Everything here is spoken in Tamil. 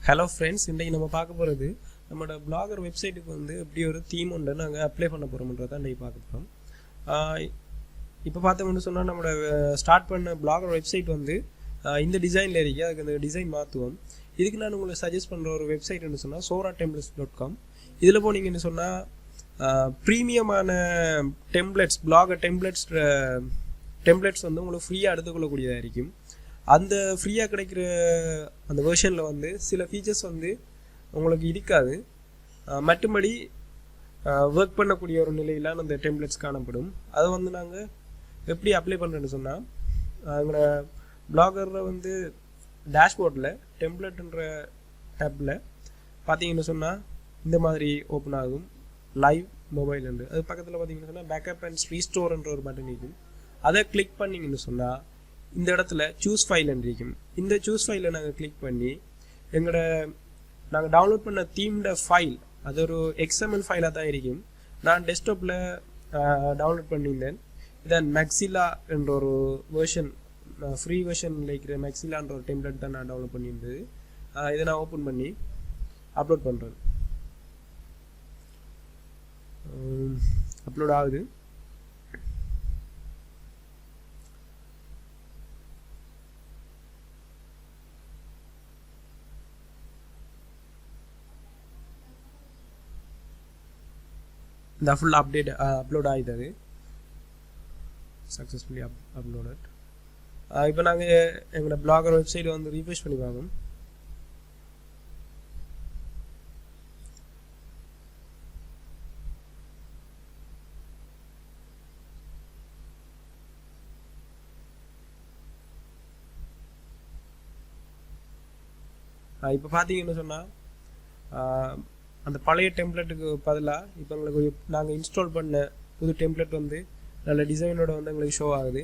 ஹலோ ஃப்ரெண்ட்ஸ், இன்றைக்கி நம்ம பார்க்க போகிறது நம்மளோட பிளாகர் வெப்சைட்டுக்கு வந்து எப்படி ஒரு தீம் ஒன்று நாங்கள் அப்ளை பண்ண போகிறோம்ன்றதான் இன்றைக்கி பார்க்க போகிறோம். இப்போ பார்த்தோம்னு சொன்னால் நம்மளோட ஸ்டார்ட் பண்ண பிளாகர் வெப்சைட் வந்து இந்த டிசைனில் இருக்குது. அதுக்கு அந்த டிசைன் மாற்றுவோம். இதுக்கு நான் உங்களுக்கு சஜஸ்ட் பண்ணுற ஒரு வெப்சைட்னு சொன்னால் soratemplates.com. இதில் போனீங்கன்னு சொன்னால் ப்ரீமியமான டெம்ப்ளேட்ஸ், பிளாகர் டெம்ப்ளேட்ஸ் வந்து உங்களுக்கு ஃப்ரீயாக எடுத்துக்கொள்ளக்கூடியதாக இருக்கும். அந்த ஃப்ரீயாக கிடைக்கிற அந்த வெர்ஷனில் வந்து சில ஃபீச்சர்ஸ் வந்து உங்களுக்கு இருக்காது. மற்றபடி ஒர்க் பண்ணக்கூடிய ஒரு நிலையிலான அந்த டெம்ப்ளேட்ஸ் காணப்படும். அதை வந்து நாங்கள் எப்படி அப்ளை பண்ணுறேன்னு சொன்னால், எங்களோட பிளாகரில் வந்து டேஷ்போர்டில் டெம்ப்ளேட்ன்ற டேப்பில் பார்த்தீங்கன்னு சொன்னால் இந்த மாதிரி ஓப்பன் ஆகும், லைவ் மொபைல் என்று. அது பக்கத்தில் பார்த்தீங்கன்னு சொன்னால் பேக்கப் அண்ட் ரீஸ்டோர்ன்ற ஒரு பட்டன் இருக்கும். அதை கிளிக் பண்ணிங்கன்னு சொன்னால் இந்த இடத்துல சூஸ் ஃபைல் இருக்கும். இந்த சூஸ் ஃபைலை நாங்கள் கிளிக் பண்ணி நாங்கள் டவுன்லோட் பண்ண தீம்ட ஃபைல், அது ஒரு XML ஃபைலாக தான் இருக்கும். நான் டெஸ்க்டாப்பில் டவுன்லோட் பண்ணியிருந்தேன். இதான் மெக்ஸிலா என்ற ஒரு வெர்ஷன், ஃப்ரீ வெர்ஷனில் இருக்கிற மெக்ஸிலான்ற ஒரு டெம்ப்ளேட் தான் நான் டவுன்லோட் பண்ணியிருந்தது. இதை நான் ஓப்பன் பண்ணி அப்லோட் பண்ணுறேன். அப்லோட் ஆகுது. இந்த ஃபுல் அப்லோட் ஆகிட்டது, சக்ஸஸ்ஃபுல்லி அப்லோடட். இப்போ நாங்கள் எங்களோட பிளாகர் வெப்சைட் வந்து ரீஃப்ரெஷ் பண்ணி பார்க்கணும். இப்போ பார்த்தீங்கன்னு சொன்னால் அந்த பழைய டெம்ப்ளேட்டுக்கு பதிலாக இப்போ எங்களுக்கு நாங்கள் இன்ஸ்டால் பண்ண புது டெம்ப்ளேட் வந்து நல்ல டிசைனோட வந்து எங்களுக்கு ஷோ ஆகுது.